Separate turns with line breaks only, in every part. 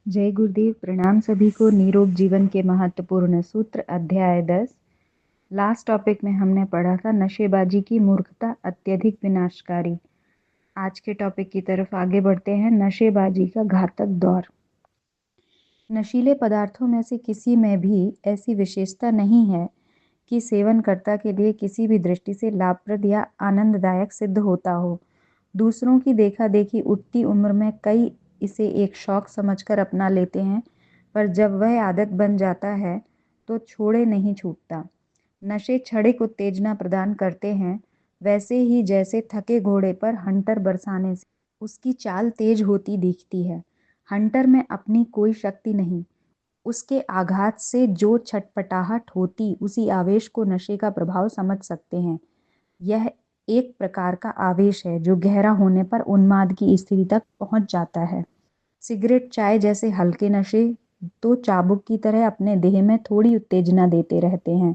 जय गुरुदेव। प्रणाम सभी को। निरोग जीवन के महत्वपूर्ण सूत्र अध्याय 10। लास्ट टॉपिक में हमने पढ़ा था नशेबाजी की मूर्खता अत्यधिक विनाशकारी। आज के टॉपिक की तरफ आगे बढ़ते हैं। नशेबाजी का घातक दौर। नशीले पदार्थों में से किसी में भी ऐसी विशेषता नहीं है कि सेवनकर्ता के लिए किसी भी दृष्टि से लाभप्रद या आनंददायक सिद्ध होता हो। दूसरों की देखा देखी उठती उम्र में कई इसे एक शौक समझकर अपना लेते हैं, पर जब वह आदत बन जाता है तो छोड़े नहीं छूटता। नशे क्षणिक उत्तेजना प्रदान करते हैं, वैसे ही जैसे थके घोड़े पर हंटर बरसाने से उसकी चाल तेज होती दिखती है। हंटर में अपनी कोई शक्ति नहीं, उसके आघात से जो छटपटाहट होती, उसी आवेश को नशे का प्रभाव समझ सकते हैं। यह एक प्रकार का आवेश है जो गहरा होने पर उन्माद की स्थिति तक पहुंच जाता है। सिगरेट, चाय जैसे हल्के नशे तो चाबुक की तरह अपने देह में थोड़ी उत्तेजना देते रहते हैं,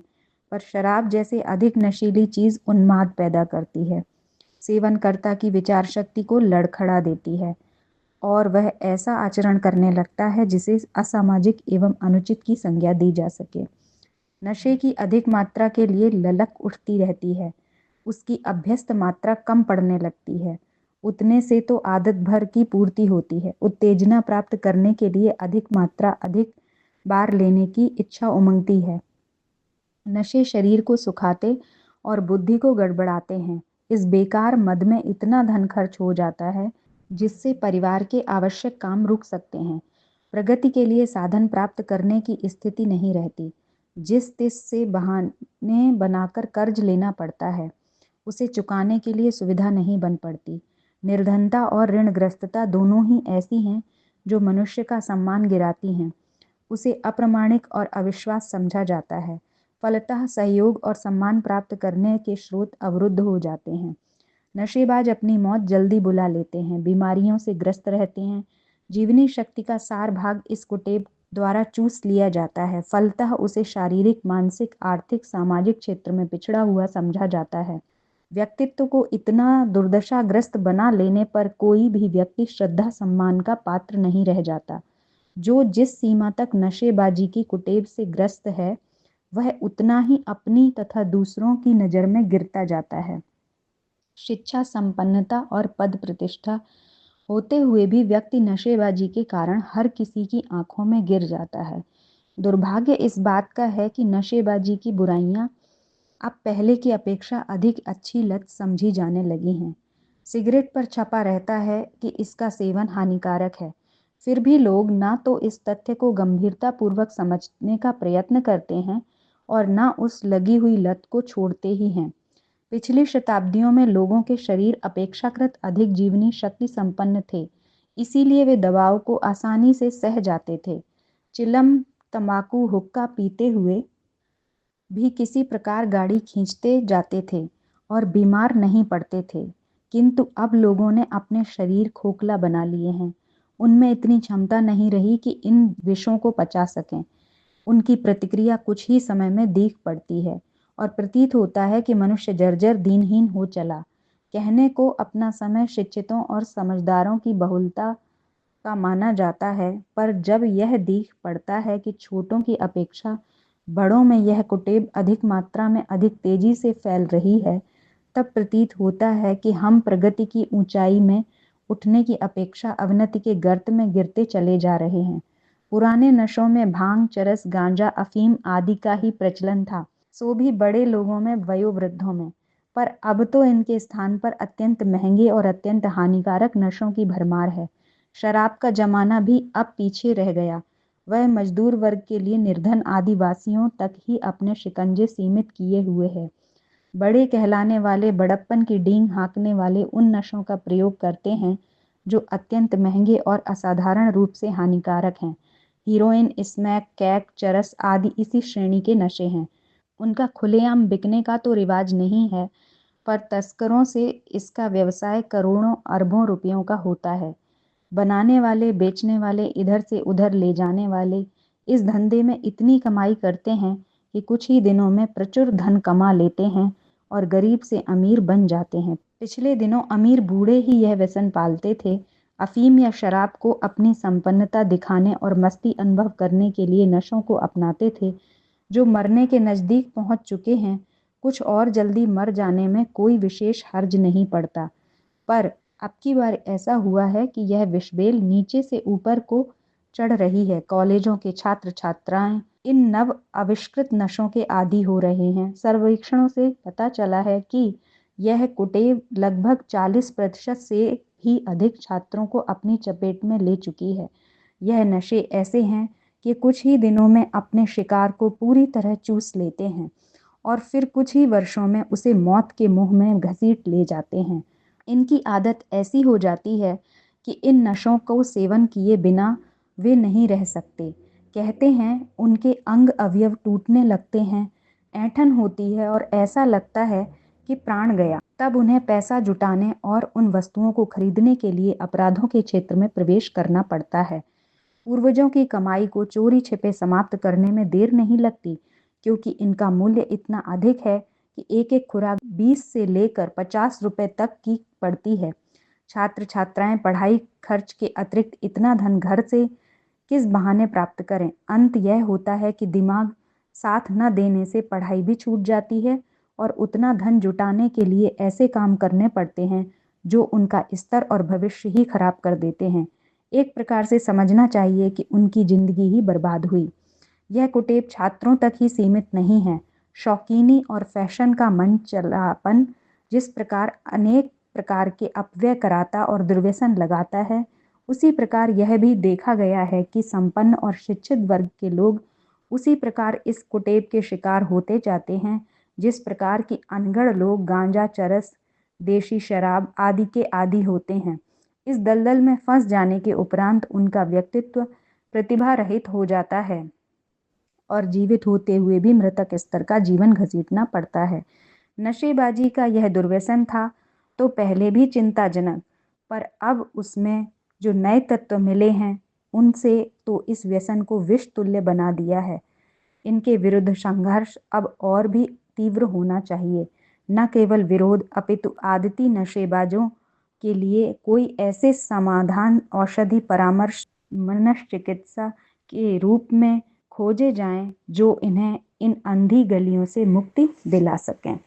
पर शराब जैसे अधिक नशीली चीज उन्माद पैदा करती है, सेवनकर्ता की विचार शक्ति को लड़खड़ा देती है और वह ऐसा आचरण करने लगता है जिसे असामाजिक एवं अनुचित की संज्ञा दी जा सके। नशे की अधिक मात्रा के लिए ललक उठती रहती है, उसकी अभ्यस्त मात्रा कम पड़ने लगती है। उतने से तो आदत भर की पूर्ति होती है। उत्तेजना प्राप्त करने के लिए अधिक मात्रा अधिक बार लेने की इच्छा उमंगती है। नशे शरीर को सुखाते और बुद्धि को गड़बड़ाते हैं। इस बेकार मद में इतना धन खर्च हो जाता है जिससे परिवार के आवश्यक काम रुक सकते हैं। प्रगति के लिए साधन प्राप्त करने की स्थिति नहीं रहती। जिस तिस से बहाने बनाकर कर्ज लेना पड़ता है, उसे चुकाने के लिए सुविधा नहीं बन पड़ती। निर्धनता और ऋणग्रस्तता दोनों ही ऐसी हैं जो मनुष्य का सम्मान गिराती हैं। उसे अप्रामाणिक और अविश्वास समझा जाता है। फलतः सहयोग और सम्मान प्राप्त करने के स्रोत अवरुद्ध हो जाते हैं। नशेबाज अपनी मौत जल्दी बुला लेते हैं, बीमारियों से ग्रस्त रहते हैं। जीवनी शक्ति का सार भाग इस कुटेव द्वारा चूस लिया जाता है। फलतः उसे शारीरिक, मानसिक, आर्थिक, सामाजिक क्षेत्र में पिछड़ा हुआ समझा जाता है। व्यक्तित्व को इतना दुर्दशाग्रस्त बना लेने पर कोई भी व्यक्ति श्रद्धा सम्मान का पात्र नहीं रह जाता। जो जिस सीमा तक नशेबाजी की कुटेव से ग्रस्त है, वह उतना ही अपनी तथा दूसरों की नजर में गिरता जाता है। शिक्षा, संपन्नता और पद प्रतिष्ठा होते हुए भी व्यक्ति नशेबाजी के कारण हर किसी की आंखों में गिर जाता है। दुर्भाग्य इस बात का है कि नशेबाजी की बुराइयां अब पहले की अपेक्षा अधिक अच्छी लत समझी जाने लगी हैं। सिगरेट पर छपा रहता है कि इसका सेवन हानिकारक है, फिर भी लोग ना तो इस तथ्य को गंभीरता पूर्वक समझने का प्रयत्न करते हैं और ना उस लगी हुई लत को छोड़ते ही हैं। पिछली शताब्दियों में लोगों के शरीर अपेक्षाकृत अधिक जीवनी शक्ति संपन्न थे, इसीलिए वे दबाव को आसानी से सह जाते थे। चिलम, तंबाकू, हुक्का पीते हुए भी किसी प्रकार गाड़ी खींचते जाते थे और बीमार नहीं पड़ते थे। किंतु अब लोगों ने अपने शरीर खोखला बना लिए हैं। उनमें इतनी क्षमता नहीं रही कि इन विषों को पचा सकें। उनकी प्रतिक्रिया कुछ ही समय में दीख पड़ती है और प्रतीत होता है कि मनुष्य जर्जर दीनहीन हो चला। कहने को अपना समय शिक्षितों और समझदारों की बहुलता का माना जाता है, पर जब यह दीख पड़ता है कि छोटों की अपेक्षा बड़ों में यह कुटेव अधिक मात्रा में अधिक तेजी से फैल रही है, तब प्रतीत होता है कि हम प्रगति की ऊंचाई में उठने की अपेक्षा अवनति के गर्त में गिरते चले जा रहे हैं। पुराने नशों में भांग, चरस, गांजा, अफीम आदि का ही प्रचलन था, सो भी बड़े लोगों में, वयोवृद्धों में। पर अब तो इनके स्थान पर अत्यंत महंगे और अत्यंत हानिकारक नशों की भरमार है। शराब का जमाना भी अब पीछे रह गया। वह मजदूर वर्ग के लिए निर्धन आदिवासियों तक ही अपने शिकंजे सीमित किए हुए है। बड़े कहलाने वाले, बड़प्पन की डींग हाँकने वाले उन नशों का प्रयोग करते हैं जो अत्यंत महंगे और असाधारण रूप से हानिकारक हैं। हीरोइन, स्मैक, कैक, चरस आदि इसी श्रेणी के नशे हैं। उनका खुलेआम बिकने का तो रिवाज नहीं है, पर तस्करों से इसका व्यवसाय करोड़ों अरबों रुपयों का होता है। बनाने वाले, बेचने वाले, इधर से उधर ले जाने वाले इस धंधे में इतनी कमाई करते हैं कि कुछ ही दिनों में प्रचुर धन कमा लेते हैं और गरीब से अमीर बन जाते हैं। पिछले दिनों अमीर बूढ़े ही यह व्यसन पालते थे, अफीम या शराब को अपनी संपन्नता दिखाने और मस्ती अनुभव करने के लिए नशों को अपनाते थे। जो मरने के नज़दीक पहुंच चुके हैं, कुछ और जल्दी मर जाने में कोई विशेष हर्ज नहीं पड़ता। पर अब की बार ऐसा हुआ है कि यह विषबेल नीचे से ऊपर को चढ़ रही है। कॉलेजों के छात्र छात्राएं इन नव आविष्कृत नशों के आदी हो रहे हैं। सर्वेक्षणों से पता चला है कि यह कुटेव लगभग 40% से भी अधिक छात्रों को अपनी चपेट में ले चुकी है। यह नशे ऐसे हैं कि कुछ ही दिनों में अपने शिकार को पूरी तरह चूस लेते हैं और फिर कुछ ही वर्षों में उसे मौत के मुंह में घसीट ले जाते हैं। इनकी आदत ऐसी हो जाती है कि इन नशों को सेवन किए बिना वे नहीं रह सकते। कहते हैं उनके अंग अवयव टूटने लगते हैं, ऐंठन होती है और ऐसा लगता है कि प्राण गया। तब उन्हें पैसा जुटाने और उन वस्तुओं को खरीदने के लिए अपराधों के क्षेत्र में प्रवेश करना पड़ता है। पूर्वजों की कमाई को चोरी छिपे समाप्त करने में देर नहीं लगती, क्योंकि इनका मूल्य इतना अधिक है कि एक एक खुराक 20 से लेकर 50 रुपए तक की पड़ती है। छात्र छात्राएं पढ़ाई खर्च के अतिरिक्त इतना धन घर से किस बहाने प्राप्त करें। अंत यह होता है कि दिमाग साथ न देने से पढ़ाई भी छूट जाती है और उतना धन जुटाने के लिए ऐसे काम करने पड़ते हैं जो उनका स्तर और भविष्य ही खराब कर देते हैं। एक प्रकार से समझना चाहिए कि उनकी जिंदगी ही बर्बाद हुई। यह कुटेव छात्रों तक ही सीमित नहीं है। शौकीनी और फैशन का मन चलापन जिस प्रकार अनेक प्रकार के अपव्यय कराता और दुर्व्यसन लगाता है, उसी प्रकार यह भी देखा गया है कि संपन्न और शिक्षित वर्ग के लोग उसी प्रकार इस कुटेव के शिकार होते जाते हैं, जिस प्रकार की अनगढ़ लोग गांजा, चरस, देशी शराब आदि के आदी होते हैं। इस दलदल में फंस जाने के उपरांत उनका व्यक्तित्व प्रतिभा रहित हो जाता है और जीवित होते हुए भी मृतक स्तर का जीवन घसीटना पड़ता है। नशेबाजी का यह दुर्व्यसन था तो पहले भी चिंताजनक, पर अब उसमें जो नए तत्व मिले हैं उनसे तो इस व्यसन को विष तुल्य बना दिया है। इनके विरुद्ध संघर्ष अब और भी तीव्र होना चाहिए। न केवल विरोध अपितु आदती नशेबाजों के लिए कोई ऐसे समाधान, औषधि, परामर्श, मनश्चिकित्सा के रूप में खोजे जाएं जो इन्हें इन अंधी गलियों से मुक्ति दिला सकें।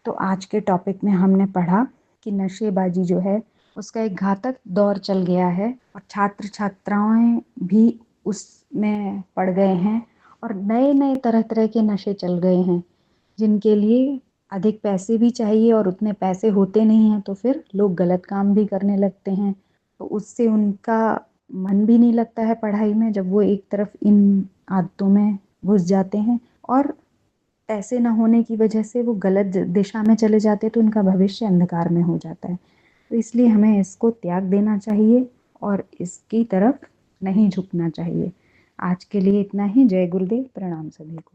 तो आज के टॉपिक में हमने पढ़ा कि नशेबाजी जो है उसका एक घातक दौर चल गया है और छात्र छात्राएं भी उसमें पड़ गए हैं और नए नए तरह तरह के नशे चल गए हैं जिनके लिए अधिक पैसे भी चाहिए और उतने पैसे होते नहीं हैं, तो फिर लोग गलत काम भी करने लगते हैं। तो उससे उनका मन भी नहीं लगता है पढ़ाई में जब वो एक तरफ इन आदतों में घुस जाते हैं और पैसे ना होने की वजह से वो गलत दिशा में चले जाते हैं, तो उनका भविष्य अंधकार में हो जाता है। तो इसलिए हमें इसको त्याग देना चाहिए और इसकी तरफ नहीं झुकना चाहिए। आज के लिए इतना ही। जय गुरुदेव। प्रणाम सभी को।